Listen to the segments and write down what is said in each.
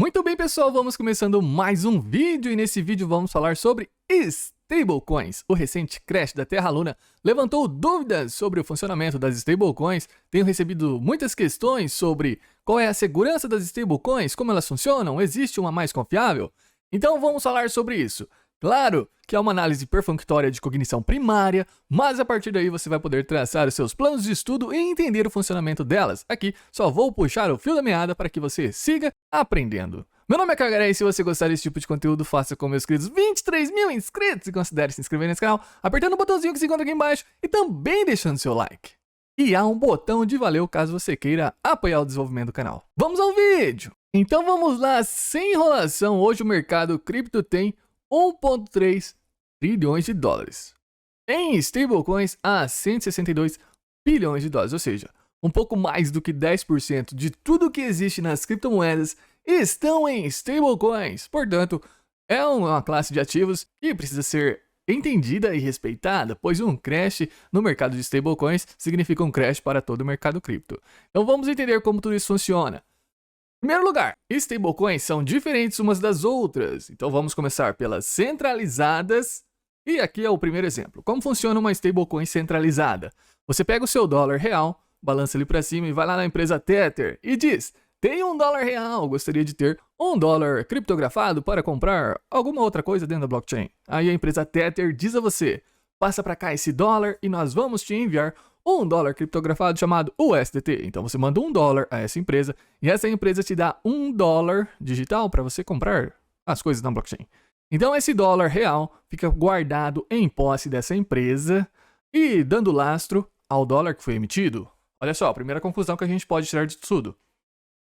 Muito bem, pessoal, vamos começando mais um vídeo e nesse vídeo vamos falar sobre stablecoins. O recente crash da Terra Luna levantou dúvidas sobre o funcionamento das stablecoins. Tenho recebido muitas questões sobre qual é a segurança das stablecoins, como elas funcionam, existe uma mais confiável? Então vamos falar sobre isso. Claro que é uma análise perfunctória de cognição primária, mas a partir daí você vai poder traçar os seus planos de estudo e entender o funcionamento delas. Aqui só vou puxar o fio da meada para que você siga aprendendo. Meu nome é Kagaré e se você gostar desse tipo de conteúdo, faça como meus queridos 23 mil inscritos e considere se inscrever nesse canal, apertando o botãozinho que se encontra aqui embaixo e também deixando seu like. E há um botão de valeu caso você queira apoiar o desenvolvimento do canal. Vamos ao vídeo! Então vamos lá, sem enrolação, hoje o mercado cripto tem 1,3 trilhões de dólares. Em stablecoins, há 162 bilhões de dólares, ou seja, um pouco mais do que 10% de tudo que existe nas criptomoedas estão em stablecoins. Portanto, é uma classe de ativos que precisa ser entendida e respeitada, pois um crash no mercado de stablecoins significa um crash para todo o mercado cripto. Então vamos entender como tudo isso funciona. Em primeiro lugar, stablecoins são diferentes umas das outras, então vamos começar pelas centralizadas. E aqui é o primeiro exemplo. Como funciona uma stablecoin centralizada? Você pega o seu dólar real, balança ele para cima e vai lá na empresa Tether e diz: tenho $1 real, gostaria de ter $1 criptografado para comprar alguma outra coisa dentro da blockchain. Aí a empresa Tether diz a você: passa para cá esse dólar e nós vamos te enviar $1 criptografado chamado USDT. Então você manda $1 a essa empresa e essa empresa te dá $1 digital para você comprar as coisas na blockchain. Então esse dólar real fica guardado em posse dessa empresa e dando lastro ao dólar que foi emitido. Olha só, a primeira conclusão que a gente pode tirar de tudo.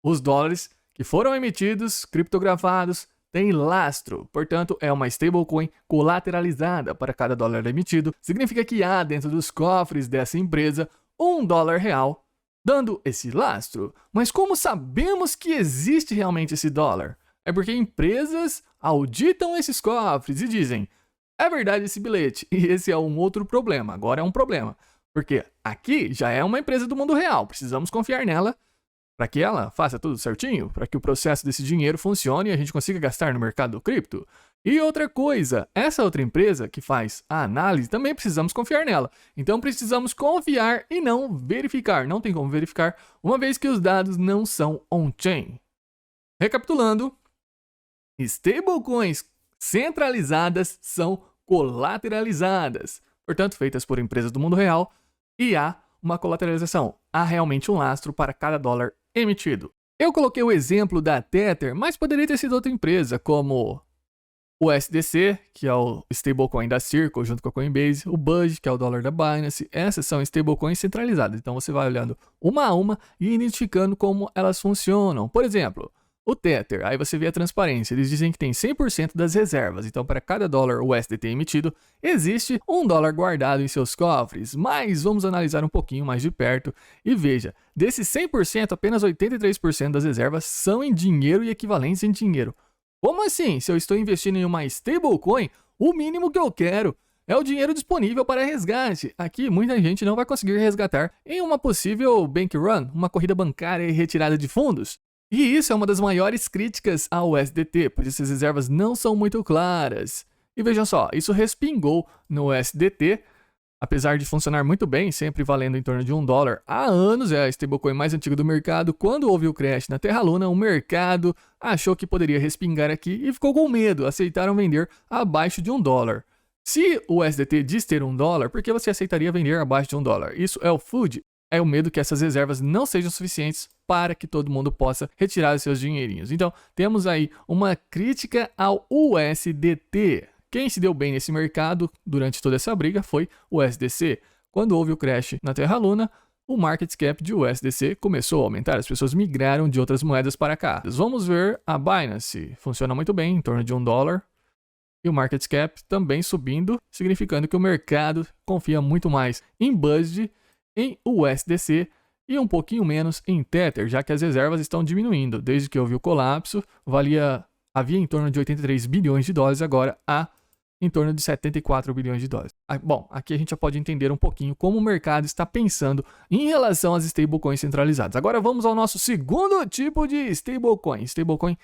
Os dólares que foram emitidos, criptografados, têm lastro. Portanto, é uma stablecoin colateralizada para cada dólar emitido. Significa que há dentro dos cofres dessa empresa $1 real dando esse lastro. Mas como sabemos que existe realmente esse dólar? É porque empresas auditam esses cofres e dizem: é verdade esse bilhete. E esse é um outro problema. Agora é um problema. Porque aqui já é uma empresa do mundo real. Precisamos confiar nela para que ela faça tudo certinho, para que o processo desse dinheiro funcione e a gente consiga gastar no mercado do cripto. E outra coisa, essa outra empresa que faz a análise, também precisamos confiar nela. Então precisamos confiar e não verificar. Não tem como verificar, uma vez que os dados não são on-chain. Recapitulando, stablecoins centralizadas são colateralizadas, portanto feitas por empresas do mundo real, e há uma colateralização. Há realmente um lastro para cada dólar emitido. Eu coloquei o exemplo da Tether, mas poderia ter sido outra empresa, como o USDC, que é o stablecoin da Circle, junto com a Coinbase, o BUSD, que é o dólar da Binance. Essas são stablecoins centralizadas. Então você vai olhando uma a uma e identificando como elas funcionam. Por exemplo, o Tether, aí você vê a transparência. Eles dizem que tem 100% das reservas. Então, para cada dólar USDT emitido, existe $1 guardado em seus cofres. Mas vamos analisar um pouquinho mais de perto e veja, desses 100%, apenas 83% das reservas são em dinheiro e equivalentes em dinheiro. Como assim? Se eu estou investindo em uma stablecoin, o mínimo que eu quero é o dinheiro disponível para resgate. Aqui, muita gente não vai conseguir resgatar em uma possível bank run, uma corrida bancária e retirada de fundos. E isso é uma das maiores críticas ao USDT, pois essas reservas não são muito claras. E vejam só, isso respingou no USDT, apesar de funcionar muito bem, sempre valendo em torno de $1 há anos, é a stablecoin mais antiga do mercado. Quando houve o crash na Terra Luna, o mercado achou que poderia respingar aqui e ficou com medo, aceitaram vender abaixo de $1. Se o USDT diz ter $1, por que você aceitaria vender abaixo de $1? Isso é o FUD. É o medo que essas reservas não sejam suficientes para que todo mundo possa retirar os seus dinheirinhos. Então, temos aí uma crítica ao USDT. Quem se deu bem nesse mercado durante toda essa briga foi o USDC. Quando houve o crash na Terra Luna, o market cap de USDC começou a aumentar, as pessoas migraram de outras moedas para cá. Vamos ver a Binance. Funciona muito bem, em torno de $1. E o market cap também subindo, significando que o mercado confia muito mais em BUSD, em USDC e um pouquinho menos em Tether, já que as reservas estão diminuindo. Desde que houve o colapso, havia em torno de 83 bilhões de dólares, agora há em torno de 74 bilhões de dólares. Bom, aqui a gente já pode entender um pouquinho como o mercado está pensando em relação às stablecoins centralizadas. Agora vamos ao nosso segundo tipo de stablecoin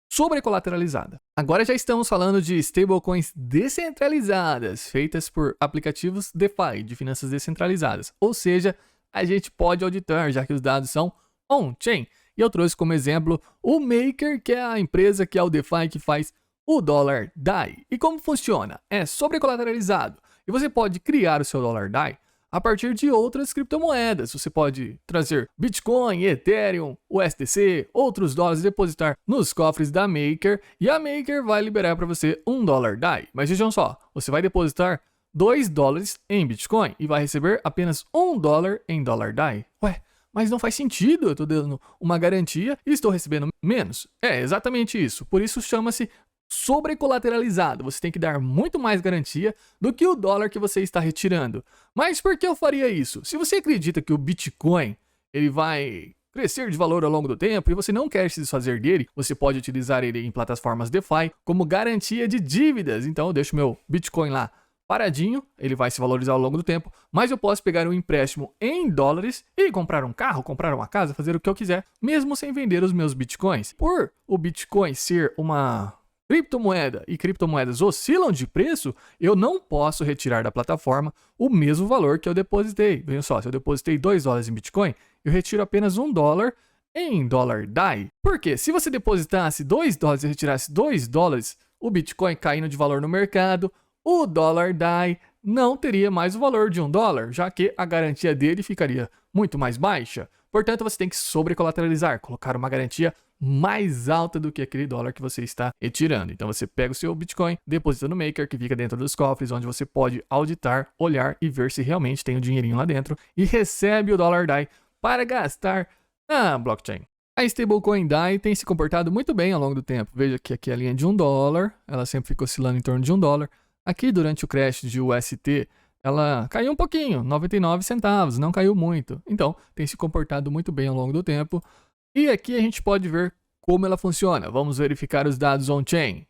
sobrecolateralizada. Agora já estamos falando de stablecoins descentralizadas, feitas por aplicativos DeFi, de finanças descentralizadas. Ou seja, a gente pode auditar, já que os dados são on-chain. E eu trouxe como exemplo o Maker, que é a empresa que é o DeFi que faz o dólar DAI. E como funciona? É sobrecolateralizado. E você pode criar o seu dólar DAI a partir de outras criptomoedas. Você pode trazer Bitcoin, Ethereum, USDC, outros dólares e depositar nos cofres da Maker, e a Maker vai liberar para você $1 DAI. Mas vejam só, você vai depositar $2 em Bitcoin e vai receber apenas $1 em dólar DAI. Ué, mas não faz sentido, eu estou dando uma garantia e estou recebendo menos. É exatamente isso, por isso chama-se sobrecolateralizado. Você tem que dar muito mais garantia do que o dólar que você está retirando. Mas por que eu faria isso? Se você acredita que o Bitcoin ele vai crescer de valor ao longo do tempo e você não quer se desfazer dele, você pode utilizar ele em plataformas DeFi como garantia de dívidas. Então eu deixo meu Bitcoin lá paradinho, ele vai se valorizar ao longo do tempo, mas eu posso pegar um empréstimo em dólares e comprar um carro, comprar uma casa, fazer o que eu quiser, mesmo sem vender os meus Bitcoins. Por o Bitcoin ser uma criptomoeda e criptomoedas oscilam de preço, eu não posso retirar da plataforma o mesmo valor que eu depositei. Veja só, se eu depositei $2 em Bitcoin, eu retiro apenas $1 em dólar DAI. Por quê? Se você depositasse $2 e retirasse $2, o Bitcoin caindo de valor no mercado, o dólar DAI não teria mais o valor de $1, já que a garantia dele ficaria muito mais baixa. Portanto, você tem que sobrecolateralizar, colocar uma garantia mais alta do que aquele dólar que você está retirando. Então você pega o seu Bitcoin, deposita no Maker, que fica dentro dos cofres, onde você pode auditar, olhar e ver se realmente tem o dinheirinho lá dentro, e recebe o dólar DAI para gastar na blockchain. A stablecoin DAI tem se comportado muito bem ao longo do tempo. Veja que aqui a linha de $1, ela sempre fica oscilando em torno de $1. Aqui, durante o crash de UST, ela caiu um pouquinho, 99 centavos, não caiu muito. Então, tem se comportado muito bem ao longo do tempo. E aqui a gente pode ver como ela funciona. Vamos verificar os dados on-chain.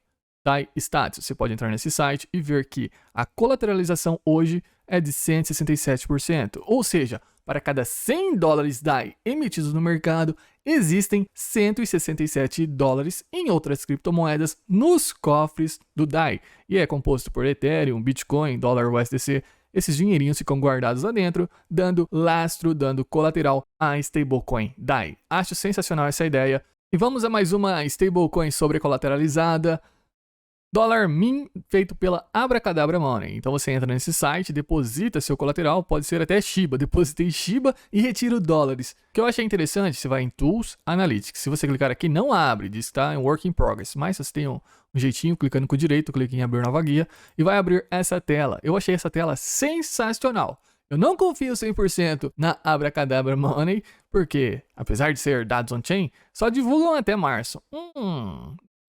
DAI Status. Você pode entrar nesse site e ver que a colateralização hoje é de 167%. Ou seja, para cada $100 DAI emitidos no mercado, existem $167 em outras criptomoedas nos cofres do DAI. E é composto por Ethereum, Bitcoin, dólar USDC. Esses dinheirinhos ficam guardados lá dentro, dando lastro, dando colateral à stablecoin DAI. Acho sensacional essa ideia. E vamos a mais uma stablecoin sobrecolateralizada. $min feito pela Abracadabra Money. Então você entra nesse site, deposita seu colateral, pode ser até Shiba. Depositei Shiba e retiro dólares. O que eu achei interessante, você vai em Tools, Analytics. Se você clicar aqui, não abre, diz que está em Work in Progress. Mas você tem um jeitinho, clicando com o direito, clique em abrir nova guia e vai abrir essa tela. Eu achei essa tela sensacional. Eu não confio 100% na Abracadabra Money, porque, apesar de ser dados on-chain, só divulgam até março.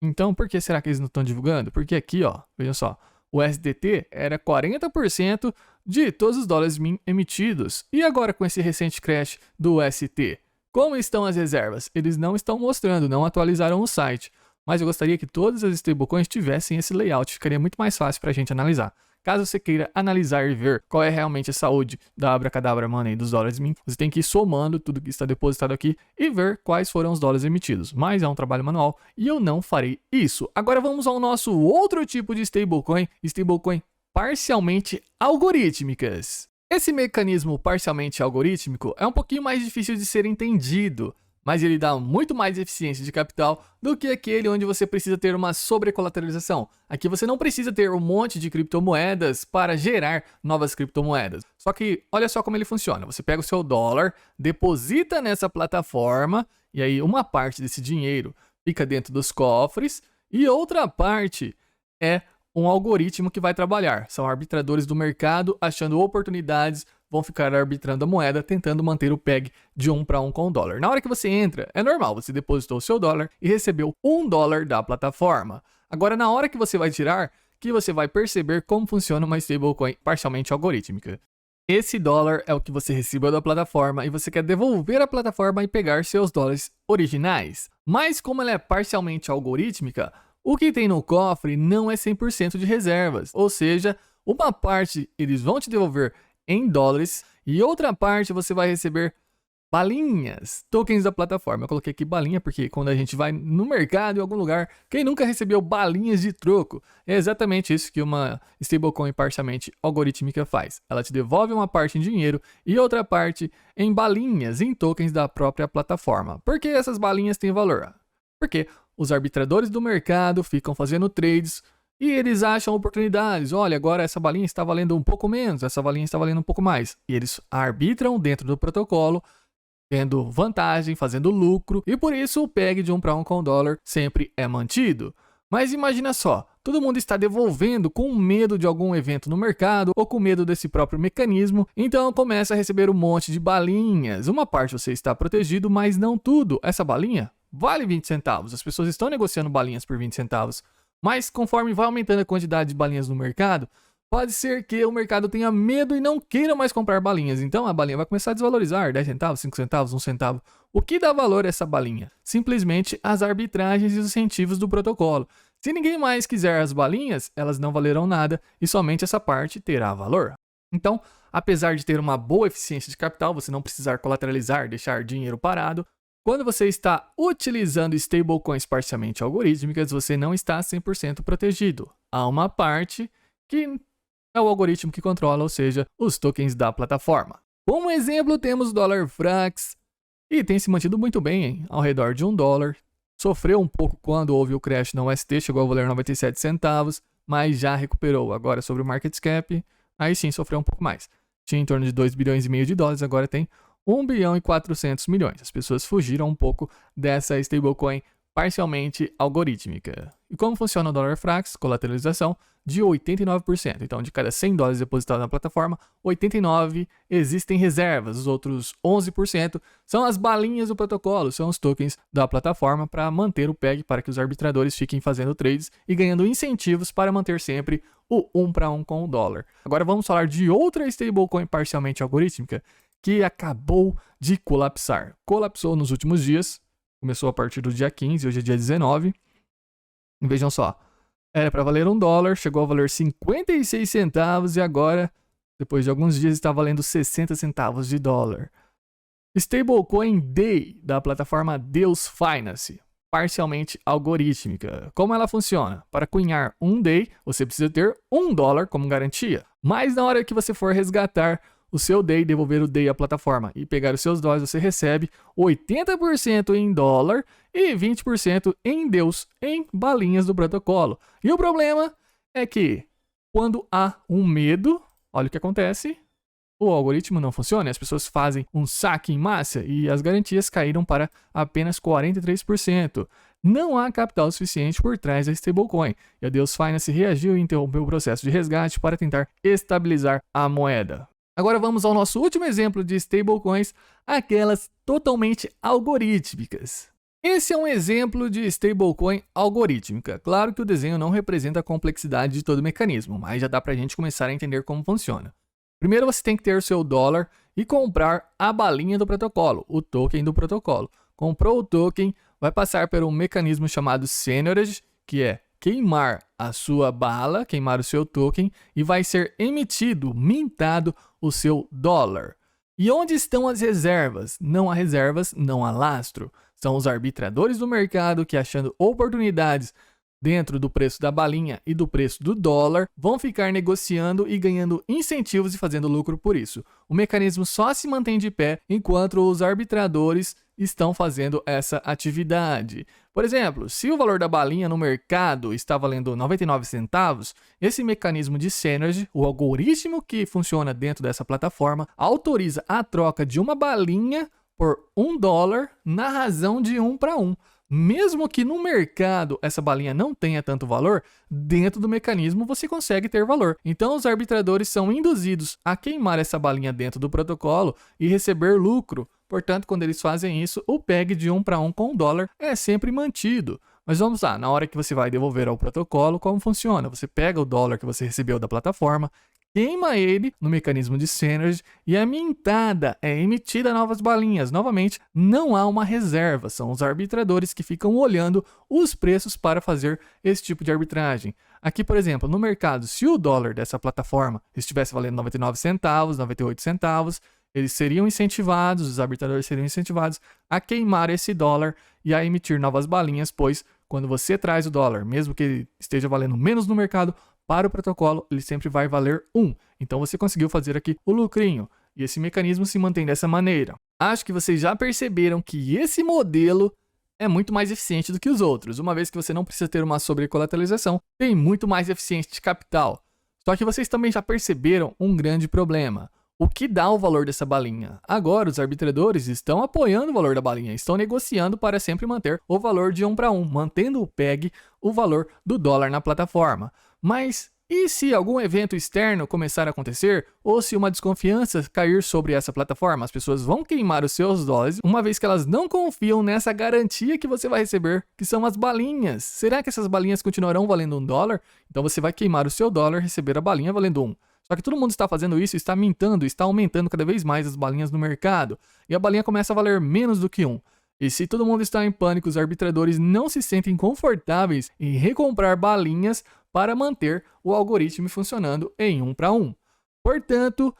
Então, por que será que eles não estão divulgando? Porque aqui, ó, vejam só, o SDT era 40% de todos os dólares min emitidos. E agora com esse recente crash do UST, como estão as reservas? Eles não estão mostrando, não atualizaram o site. Mas eu gostaria que todas as stablecoins tivessem esse layout, ficaria muito mais fácil para a gente analisar. Caso você queira analisar e ver qual é realmente a saúde da Abracadabra Money dos dólares min, você tem que ir somando tudo que está depositado aqui e ver quais foram os dólares emitidos. Mas é um trabalho manual e eu não farei isso. Agora vamos ao nosso outro tipo de stablecoin parcialmente algorítmicas. Esse mecanismo parcialmente algorítmico é um pouquinho mais difícil de ser entendido, mas ele dá muito mais eficiência de capital do que aquele onde você precisa ter uma sobrecolateralização. Aqui você não precisa ter um monte de criptomoedas para gerar novas criptomoedas. Só que olha só como ele funciona. Você pega o seu dólar, deposita nessa plataforma, e aí uma parte desse dinheiro fica dentro dos cofres, e outra parte é um algoritmo que vai trabalhar. São arbitradores do mercado achando oportunidades, vão ficar arbitrando a moeda, tentando manter o PEG de 1 para 1 com o dólar. Na hora que você entra, é normal, você depositou o seu dólar e recebeu $1 da plataforma. Agora, na hora que você vai tirar, que você vai perceber como funciona uma stablecoin parcialmente algorítmica. Esse dólar é o que você recebeu da plataforma e você quer devolver à plataforma e pegar seus dólares originais. Mas como ela é parcialmente algorítmica, o que tem no cofre não é 100% de reservas, ou seja, uma parte eles vão te devolver em dólares e outra parte você vai receber balinhas, tokens da plataforma. Eu coloquei aqui balinha porque quando a gente vai no mercado, em algum lugar, quem nunca recebeu balinhas de troco? É exatamente isso que uma stablecoin parcialmente algorítmica faz. Ela te devolve uma parte em dinheiro e outra parte em balinhas, em tokens da própria plataforma. Por que essas balinhas têm valor? Porque os arbitradores do mercado ficam fazendo trades e eles acham oportunidades. Olha, agora essa balinha está valendo um pouco menos, essa balinha está valendo um pouco mais. E eles arbitram dentro do protocolo, tendo vantagem, fazendo lucro, e por isso o PEG de 1 para 1 com o dólar sempre é mantido. Mas imagina só, todo mundo está devolvendo com medo de algum evento no mercado ou com medo desse próprio mecanismo, então começa a receber um monte de balinhas. Uma parte você está protegido, mas não tudo. Essa balinha vale 20 centavos, as pessoas estão negociando balinhas por 20 centavos, mas conforme vai aumentando a quantidade de balinhas no mercado, pode ser que o mercado tenha medo e não queira mais comprar balinhas. Então a balinha vai começar a desvalorizar, 10 centavos, 5 centavos, 1 centavo. O que dá valor a essa balinha? Simplesmente as arbitragens e os incentivos do protocolo. Se ninguém mais quiser as balinhas, elas não valerão nada e somente essa parte terá valor. Então, apesar de ter uma boa eficiência de capital, você não precisar colateralizar, deixar dinheiro parado, quando você está utilizando stablecoins parcialmente algorítmicas, você não está 100% protegido. Há uma parte que é o algoritmo que controla, ou seja, os tokens da plataforma. Como exemplo, temos o dólar Frax, e tem se mantido muito bem, hein? Ao redor de $1. Sofreu um pouco quando houve o crash na UST, chegou a valer 97 centavos, mas já recuperou. Agora sobre o market cap, aí sim sofreu um pouco mais. Tinha em torno de 2 bilhões e meio de dólares, agora tem 1 bilhão e 400 milhões. As pessoas fugiram um pouco dessa stablecoin parcialmente algorítmica. E como funciona o dólar Frax? Colateralização de 89%. Então, de cada 100 dólares depositados na plataforma, 89 existem reservas. Os outros 11% são as balinhas do protocolo, são os tokens da plataforma para manter o PEG, para que os arbitradores fiquem fazendo trades e ganhando incentivos para manter sempre o 1 para 1 com o dólar. Agora vamos falar de outra stablecoin parcialmente algorítmica que acabou de colapsar. Colapsou nos últimos dias, começou a partir do dia 15, hoje é dia 19. E vejam só, era para valer $1, chegou a valer 56 centavos e agora, depois de alguns dias, está valendo 60 centavos de dólar. Stablecoin DAI, da plataforma Deus Finance, parcialmente algorítmica. Como ela funciona? Para cunhar um DAI, você precisa ter $1 como garantia. Mas na hora que você for resgatar o seu DAI, devolver o DAI à plataforma e pegar os seus dólares, você recebe 80% em dólar e 20% em Deus, em balinhas do protocolo. E o problema é que quando há um medo, olha o que acontece, o algoritmo não funciona, as pessoas fazem um saque em massa e as garantias caíram para apenas 43%. Não há capital suficiente por trás da stablecoin. E a Deus Finance reagiu e interrompeu o processo de resgate para tentar estabilizar a moeda. Agora vamos ao nosso último exemplo de stablecoins, aquelas totalmente algorítmicas. Esse é um exemplo de stablecoin algorítmica. Claro que o desenho não representa a complexidade de todo o mecanismo, mas já dá para a gente começar a entender como funciona. Primeiro você tem que ter o seu dólar e comprar a balinha do protocolo, o token do protocolo. Comprou o token, vai passar por um mecanismo chamado Seigniorage, que é queimar a sua bala, queimar o seu token e vai ser emitido, mintado o seu dólar. E onde estão as reservas? Não há reservas, não há lastro. São os arbitradores do mercado que, achando oportunidades dentro do preço da balinha e do preço do dólar, vão ficar negociando e ganhando incentivos e fazendo lucro por isso. O mecanismo só se mantém de pé enquanto os arbitradores estão fazendo essa atividade. Por exemplo, se o valor da balinha no mercado está valendo 99 centavos, esse mecanismo de Seigniorage, o algoritmo que funciona dentro dessa plataforma, autoriza a troca de uma balinha por $1 na razão de 1 para 1. Mesmo que no mercado essa balinha não tenha tanto valor, dentro do mecanismo você consegue ter valor. Então os arbitradores são induzidos a queimar essa balinha dentro do protocolo e receber lucro. Portanto, quando eles fazem isso, o PEG de 1 para 1 com o dólar é sempre mantido. Mas vamos lá, na hora que você vai devolver ao protocolo, como funciona? Você pega o dólar que você recebeu da plataforma, queima ele no mecanismo de Seigniorage e é mintada, é emitida novas balinhas. Novamente, não há uma reserva, são os arbitradores que ficam olhando os preços para fazer esse tipo de arbitragem. Aqui, por exemplo, no mercado, se o dólar dessa plataforma estivesse valendo 99 centavos, 98 centavos, eles seriam incentivados, os arbitradores seriam incentivados a queimar esse dólar e a emitir novas balinhas, pois quando você traz o dólar, mesmo que ele esteja valendo menos no mercado, para o protocolo ele sempre vai valer 1. Então você conseguiu fazer aqui o lucrinho e esse mecanismo se mantém dessa maneira. Acho que vocês já perceberam que esse modelo é muito mais eficiente do que os outros, uma vez que você não precisa ter uma sobrecolateralização, tem muito mais eficiência de capital. Só que vocês também já perceberam um grande problema. O que dá o valor dessa balinha? Agora, os arbitradores estão apoiando o valor da balinha, estão negociando para sempre manter o valor de 1 para 1, mantendo o PEG, o valor do dólar na plataforma. Mas e se algum evento externo começar a acontecer, ou se uma desconfiança cair sobre essa plataforma, as pessoas vão queimar os seus dólares, uma vez que elas não confiam nessa garantia que você vai receber, que são as balinhas. Será que essas balinhas continuarão valendo $1? Então você vai queimar o seu dólar e receber a balinha valendo 1. Só que todo mundo está fazendo isso, está mintando, está aumentando cada vez mais as balinhas no mercado, e a balinha começa a valer menos do que 1. E se todo mundo está em pânico, os arbitradores não se sentem confortáveis em recomprar balinhas para manter o algoritmo funcionando em 1 para 1. Portanto,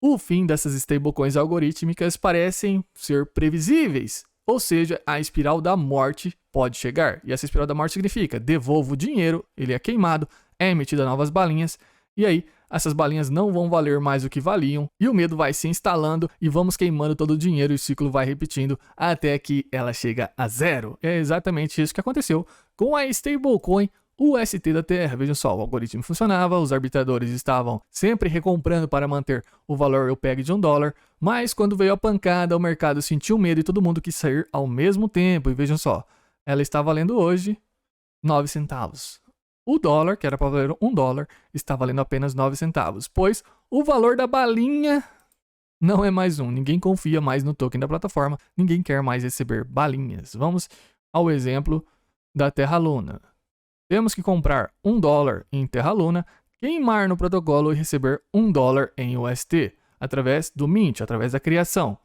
o fim dessas stablecoins algorítmicas parecem ser previsíveis, ou seja, a espiral da morte pode chegar. E essa espiral da morte significa: devolvo o dinheiro, ele é queimado, é emitida novas balinhas, e aí essas balinhas não vão valer mais o que valiam, e o medo vai se instalando e vamos queimando todo o dinheiro e o ciclo vai repetindo até que ela chega a 0. É exatamente isso que aconteceu com a stablecoin UST da Terra. Vejam só, o algoritmo funcionava, os arbitradores estavam sempre recomprando para manter o valor o PEG de $1, mas quando veio a pancada, o mercado sentiu medo e todo mundo quis sair ao mesmo tempo. E vejam só, ela está valendo hoje 9 centavos. O dólar, que era para valer $1, está valendo apenas 9 centavos, pois o valor da balinha não é mais 1. Ninguém confia mais no token da plataforma, ninguém quer mais receber balinhas. Vamos ao exemplo da Terra Luna. Temos que comprar $1 em Terra Luna, queimar no protocolo e receber $1 em UST, através do mint, através da criação.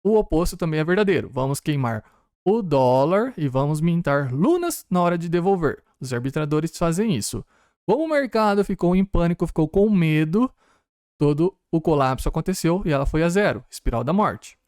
O oposto também é verdadeiro. Vamos queimar o dólar e vamos mintar lunas na hora de devolver. Os arbitradores fazem isso. Como o mercado ficou em pânico, ficou com medo, todo o colapso aconteceu e ela foi a 0, espiral da morte.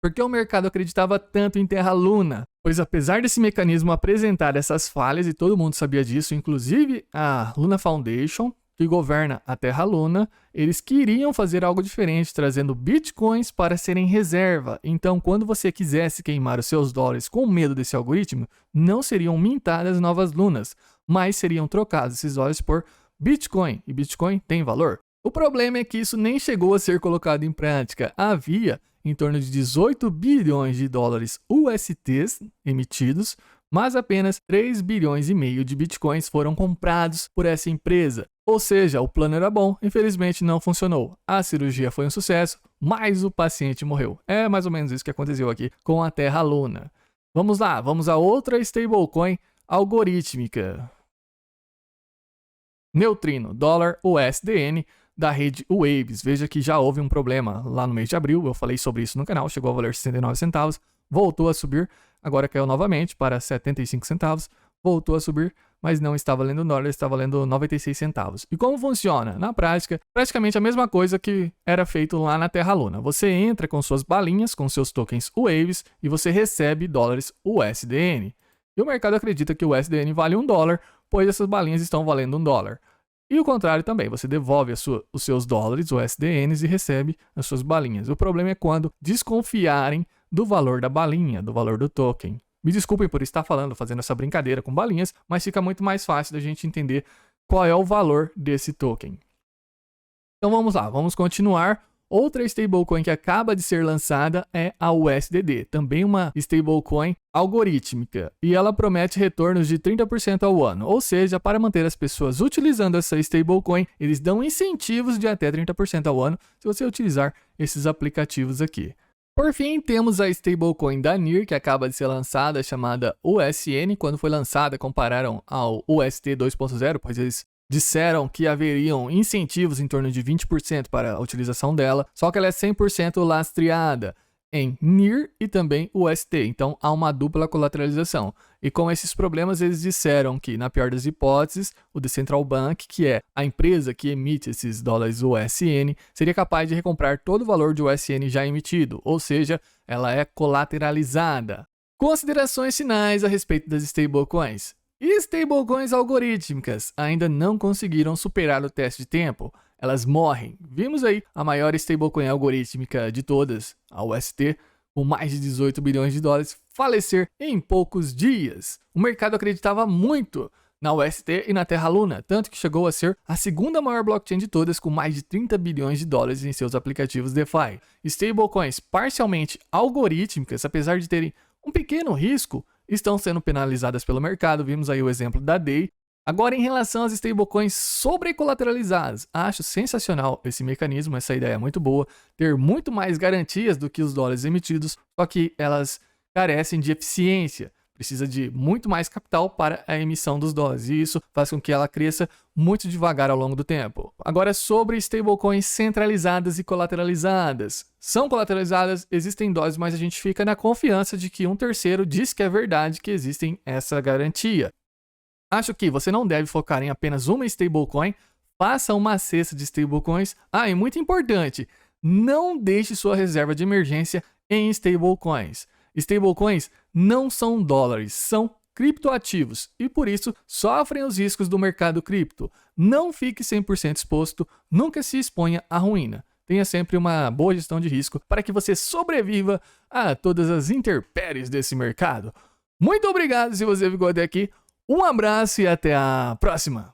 Por que o mercado acreditava tanto em Terra Luna? Pois apesar desse mecanismo apresentar essas falhas, e todo mundo sabia disso, inclusive a Luna Foundation, que governa a Terra Luna, eles queriam fazer algo diferente, trazendo bitcoins para serem reserva. Então, quando você quisesse queimar os seus dólares com medo desse algoritmo, não seriam mintadas novas lunas, mas seriam trocados esses dólares por bitcoin, e bitcoin tem valor. O problema é que isso nem chegou a ser colocado em prática. Havia em torno de 18 bilhões de dólares USTs emitidos, mas apenas 3 bilhões e meio de bitcoins foram comprados por essa empresa. Ou seja, o plano era bom, infelizmente não funcionou. A cirurgia foi um sucesso, mas o paciente morreu. É mais ou menos isso que aconteceu aqui com a Terra Luna. Vamos lá, vamos a outra stablecoin algorítmica. Neutrino, dólar USDN, da rede Waves. Veja que já houve um problema lá no mês de abril, eu falei sobre isso no canal, chegou a valer 69 centavos, voltou a subir, agora caiu novamente para 75 centavos, voltou a subir, mas não está valendo dólar, está valendo 96 centavos. E como funciona? Na prática, praticamente a mesma coisa que era feito lá na Terra Luna. Você entra com suas balinhas, com seus tokens Waves, e você recebe dólares USDN. E o mercado acredita que o USDN vale $1, pois essas balinhas estão valendo $1. E o contrário também, você devolve os seus dólares, o USDNs, e recebe as suas balinhas. O problema é quando desconfiarem do valor da balinha, do valor do token. Me desculpem por estar fazendo essa brincadeira com balinhas, mas fica muito mais fácil da gente entender qual é o valor desse token. Então vamos lá, vamos continuar. Outra stablecoin que acaba de ser lançada é a USDD, também uma stablecoin algorítmica, e ela promete retornos de 30% ao ano, ou seja, para manter as pessoas utilizando essa stablecoin, eles dão incentivos de até 30% ao ano se você utilizar esses aplicativos aqui. Por fim, temos a stablecoin da NIR, que acaba de ser lançada, chamada USN. Quando foi lançada, compararam ao UST 2.0, pois eles disseram que haveriam incentivos em torno de 20% para a utilização dela, só que ela é 100% lastreada. em NIR e também UST. Então, há uma dupla colateralização. E com esses problemas, eles disseram que, na pior das hipóteses, o Decentral Bank, que é a empresa que emite esses dólares USN, seria capaz de recomprar todo o valor de USN já emitido, ou seja, ela é colateralizada. Considerações finais a respeito das stablecoins. Stablecoins algorítmicas ainda não conseguiram superar o teste de tempo. Elas morrem. Vimos aí a maior stablecoin algorítmica de todas, a UST, com mais de 18 bilhões de dólares, falecer em poucos dias. O mercado acreditava muito na UST e na Terra Luna, tanto que chegou a ser a segunda maior blockchain de todas, com mais de 30 bilhões de dólares em seus aplicativos DeFi. Stablecoins parcialmente algorítmicas, apesar de terem um pequeno risco, estão sendo penalizadas pelo mercado. Vimos aí o exemplo da DAI. Agora, em relação às stablecoins sobrecolateralizadas, acho sensacional esse mecanismo, essa ideia é muito boa, ter muito mais garantias do que os dólares emitidos, só que elas carecem de eficiência, precisa de muito mais capital para a emissão dos dólares, e isso faz com que ela cresça muito devagar ao longo do tempo. Agora, sobre stablecoins centralizadas e colateralizadas. São colateralizadas, existem dólares, mas a gente fica na confiança de que um terceiro diz que é verdade que existem essa garantia. Acho que você não deve focar em apenas uma stablecoin, faça uma cesta de stablecoins. E muito importante, não deixe sua reserva de emergência em stablecoins. Stablecoins não são dólares, são criptoativos e por isso sofrem os riscos do mercado cripto. Não fique 100% exposto, nunca se exponha à ruína. Tenha sempre uma boa gestão de risco para que você sobreviva a todas as intempéries desse mercado. Muito obrigado se você ficou até aqui. Um abraço e até a próxima!